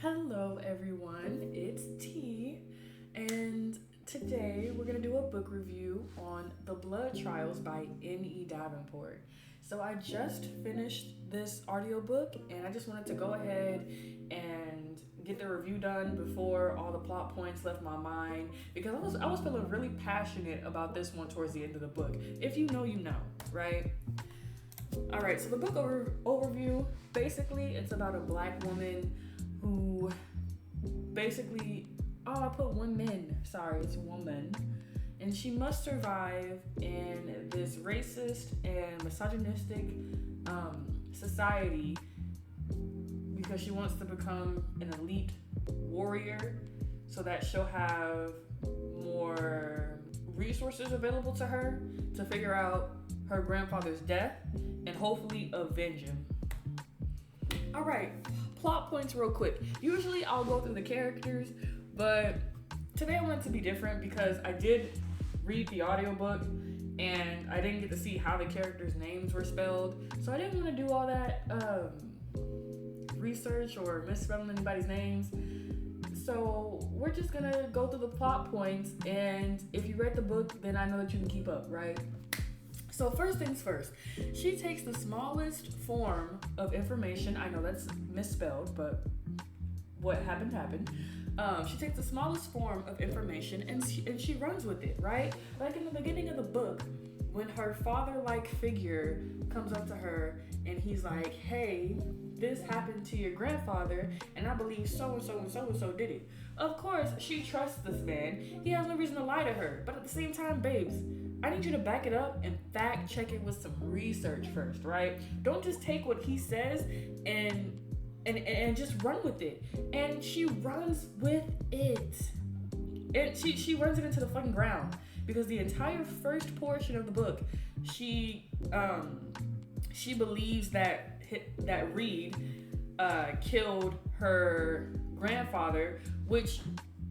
Hello, everyone. It's T, and today we're going to do a book review on The Blood Trials by N.E. Davenport. So, I just finished this audiobook, and I just wanted to go ahead and get the review done before all the plot points left my mind because I was feeling really passionate about this one towards the end of the book. If you know, you know, right? All right, so the book overview, basically, it's about a black woman who basically, I put woman, sorry, it's woman, and she must survive in this racist and misogynistic society because she wants to become an elite warrior so that she'll have more resources available to her to figure out her grandfather's death and hopefully avenge him. All right, plot points real quick. Usually I'll go through the characters, but today I want it to be different because I did read the audiobook and I didn't get to see how the characters' names were spelled. So I didn't want to do all that research or misspelling anybody's names. So we're just gonna go through the plot points, and if you read the book, then I know that you can keep up, right? So first things first, she takes the smallest form of information. I know that's misspelled, but what happened. She takes the smallest form of information and she runs with it, right? Like in the beginning of the book, when her father-like figure comes up to her and he's like, hey, this happened to your grandfather, and I believe so-and-so and so-and-so did it. Of course, she trusts this man. He has no reason to lie to her. But at the same time, babes, I need you to back it up and fact check it with some research first, right? Don't just take what he says and just run with it. And she runs with it. And she runs it into the fucking ground. Because the entire first portion of the book, she believes that Reed killed her grandfather, which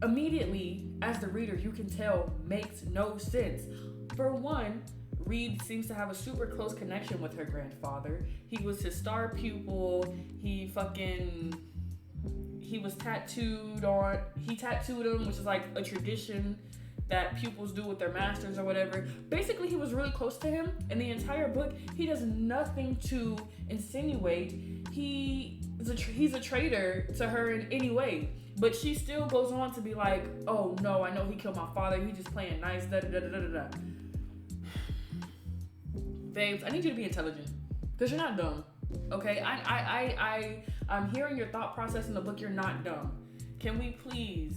immediately, as the reader, you can tell makes no sense. For one, Reed seems to have a super close connection with her grandfather. He was his star pupil. He tattooed him, which is like a tradition that pupils do with their masters or whatever. Basically, he was really close to him. In the entire book, he does nothing to insinuate he's a traitor to her in any way. But she still goes on to be like, oh no, I know he killed my father. He's just playing nice, da-da-da-da-da-da. Babes, I need you to be intelligent because you're not dumb, okay? I'm hearing your thought process in the book. You're not dumb. Can we please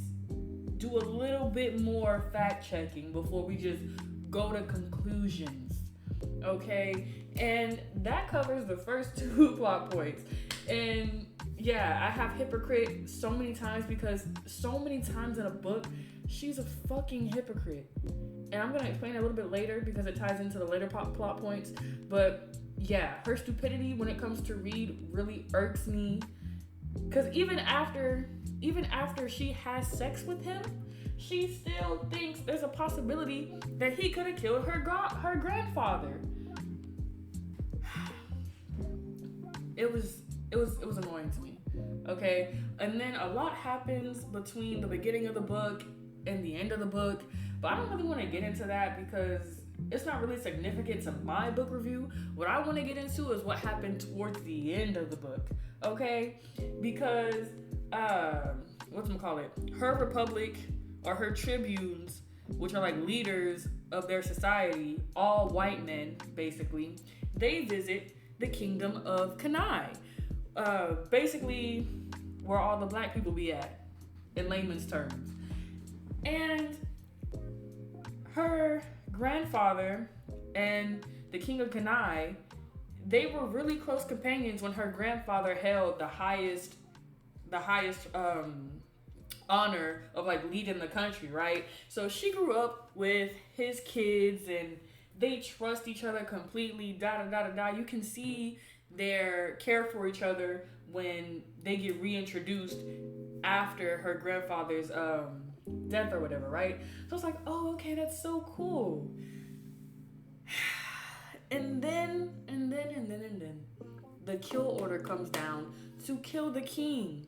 do a little bit more fact checking before we just go to conclusions, okay? And that covers the first two plot points. And yeah, I have hypocrite so many times because so many times in a book, she's a fucking hypocrite. And I'm going to explain it a little bit later because it ties into the later plot points. But yeah, her stupidity when it comes to Reed really irks me. Because even after she has sex with him, she still thinks there's a possibility that he could have killed her grandfather. It was annoying to me. Okay? And then a lot happens between the beginning of the book and the end of the book. But I don't really want to get into that because it's not really significant to my book review. What I want to get into is what happened towards the end of the book, okay? Because, her republic or her tribunes, which are like leaders of their society, all white men, basically, they visit the kingdom of Kenai. Basically, where all the black people be at, in layman's terms. And her grandfather and the king of Kenai, they were really close companions when her grandfather held the highest honor of like leading the country, right? So she grew up with his kids and they trust each other completely, da-da-da-da-da. You can see their care for each other when they get reintroduced after her grandfather's death or whatever, right? So it's like, oh, okay, that's so cool. And then the kill order comes down to kill the king.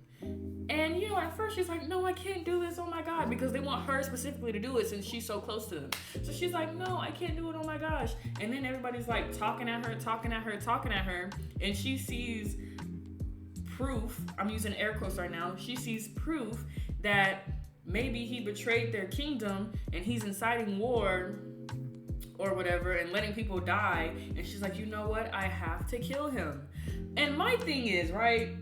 And you know, at first she's like, no, I can't do this, oh my god, because they want her specifically to do it since she's so close to them. So she's like, no, I can't do it, oh my gosh. And then everybody's like talking at her, and she sees proof, I'm using air quotes right now, she sees proof that maybe he betrayed their kingdom and he's inciting war or whatever and letting people die. And she's like, you know what, I have to kill him. And my thing is, right,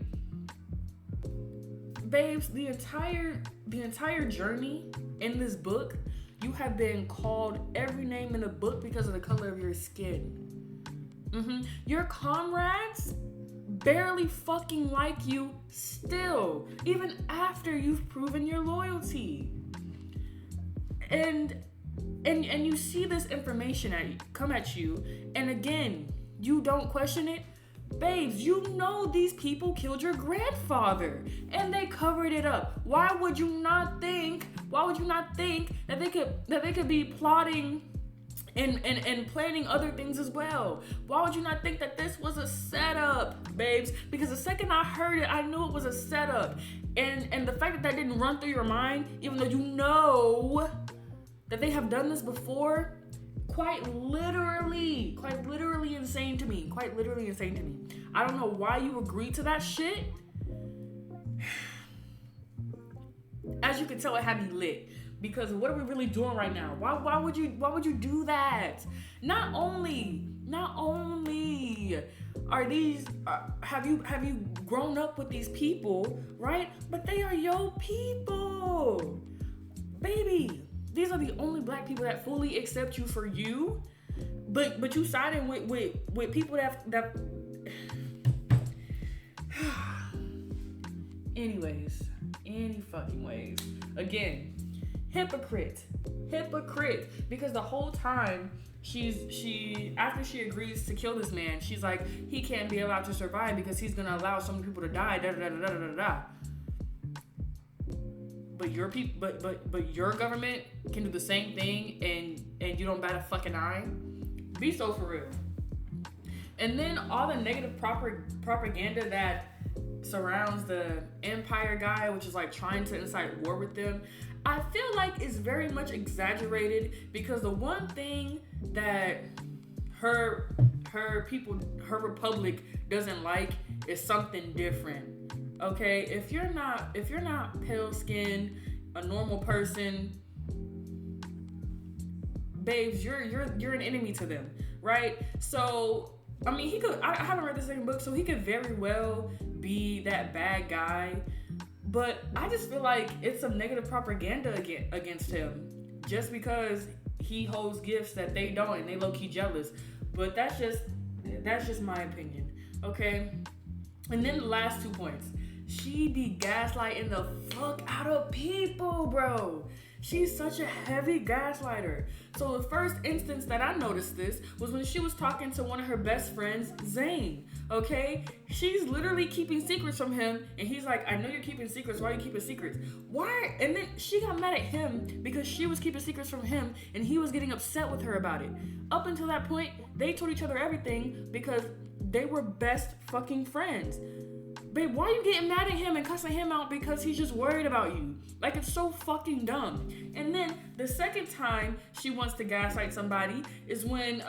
babes, the entire journey in this book, you have been called every name in the book because of the color of your skin. Your comrades barely fucking like you still, even after you've proven your loyalty. And you see this information come at you, and again, you don't question it. Babes, you know these people killed your grandfather and they covered it up. Why would you not think that they could be plotting and planning other things as well? Why would you not think that this was a setup, babes? Because the second I heard it, I knew it was a setup. And the fact that didn't run through your mind, even though you know that they have done this before, quite literally insane to me. I don't know why you agreed to that shit. As you can tell, it had me lit. Because what are we really doing right now? Why would you do that? Not only are these have you grown up with these people, right? But they are your people, baby. These are the only black people that fully accept you for you, but you siding with people that anyways, any fucking ways. Again, hypocrite, because the whole time after she agrees to kill this man, she's like, he can't be allowed to survive because he's gonna allow so many people to die. Da da da da da da. But your people, but your government can do the same thing, and you don't bat a fucking eye. Be so for real. And then all the negative propaganda that surrounds the Empire guy, which is like trying to incite war with them, I feel like it's very much exaggerated, because the one thing that her republic doesn't like is something different. Okay, if you're not pale skinned, a normal person, babes, you're an enemy to them, right? So I mean, he could. I haven't read the second book, so he could very well be that bad guy. But I just feel like it's some negative propaganda against him, just because he holds gifts that they don't, and they low key jealous. But that's just my opinion, okay? And then the last 2 points. She be gaslighting the fuck out of people, bro. She's such a heavy gaslighter. So the first instance that I noticed this was when she was talking to one of her best friends, Zane, okay? She's literally keeping secrets from him, and he's like, I know you're keeping secrets. Why are you keeping secrets? Why? And then she got mad at him because she was keeping secrets from him, and he was getting upset with her about it. Up until that point, they told each other everything because they were best fucking friends. Babe, why are you getting mad at him and cussing him out because he's just worried about you? Like, it's so fucking dumb. And then the second time she wants to gaslight somebody is when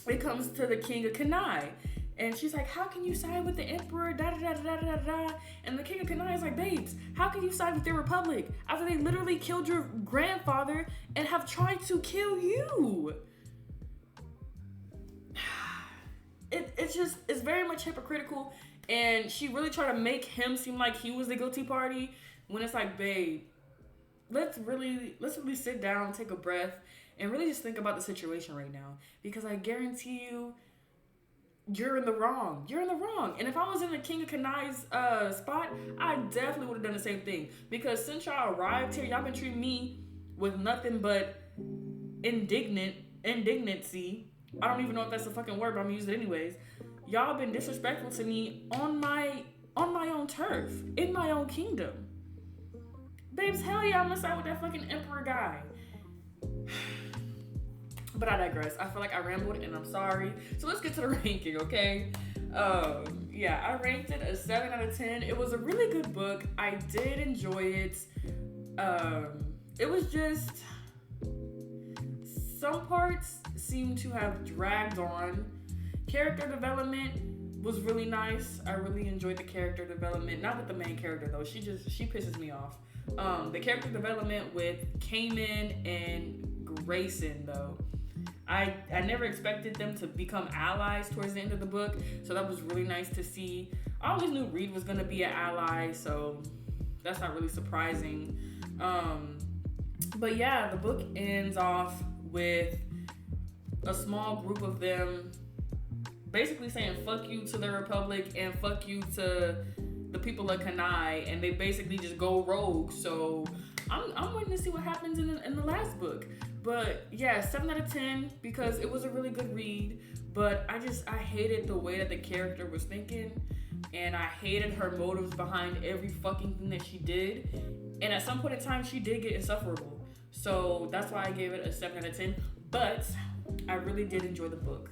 it comes to the King of Kenai. And she's like, how can you side with the Emperor? Da da da da da da da. And the King of Kenai is like, babes, how can you side with the Republic after they literally killed your grandfather and have tried to kill you? It's very much hypocritical. And she really tried to make him seem like he was the guilty party, when it's like, babe, let's really sit down, take a breath, and really just think about the situation right now. Because I guarantee you, you're in the wrong. And if I was in the King of Kenai's spot, I definitely would have done the same thing. Because since y'all arrived here, y'all been treating me with nothing but indignancy. I don't even know if that's a fucking word, but I'm gonna use it anyways. Y'all been disrespectful to me on my own turf, in my own kingdom. Babes, hell yeah, I'm gonna side with that fucking Emperor guy. But I digress. I feel like I rambled and I'm sorry. So let's get to the ranking, okay? yeah, I ranked it a 7 out of 10. It was a really good book. I did enjoy it. It was just some parts seem to have dragged on. Character development was really nice. I really enjoyed the character development. Not with the main character though. She pisses me off. The character development with Cayman and Grayson though. I never expected them to become allies towards the end of the book, so that was really nice to see. I always knew Reed was gonna be an ally, so that's not really surprising. But yeah, the book ends off with a small group of them basically saying fuck you to the Republic and fuck you to the people of Kanai, and they basically just go rogue. So I'm waiting to see what happens in the last book. But yeah, 7 out of 10 because it was a really good read. But I hated the way that the character was thinking, and I hated her motives behind every fucking thing that she did. And at some point in time, she did get insufferable. So that's why I gave it a 7 out of 10. But I really did enjoy the book.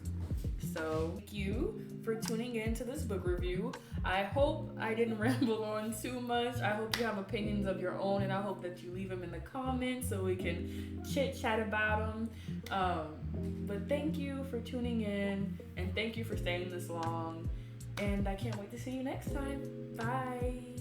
So thank you for tuning in to this book review. I hope I didn't ramble on too much. I hope you have opinions of your own, and I hope that you leave them in the comments so we can chit chat about them. But thank you for tuning in, and thank you for staying this long. And I can't wait to see you next time. Bye.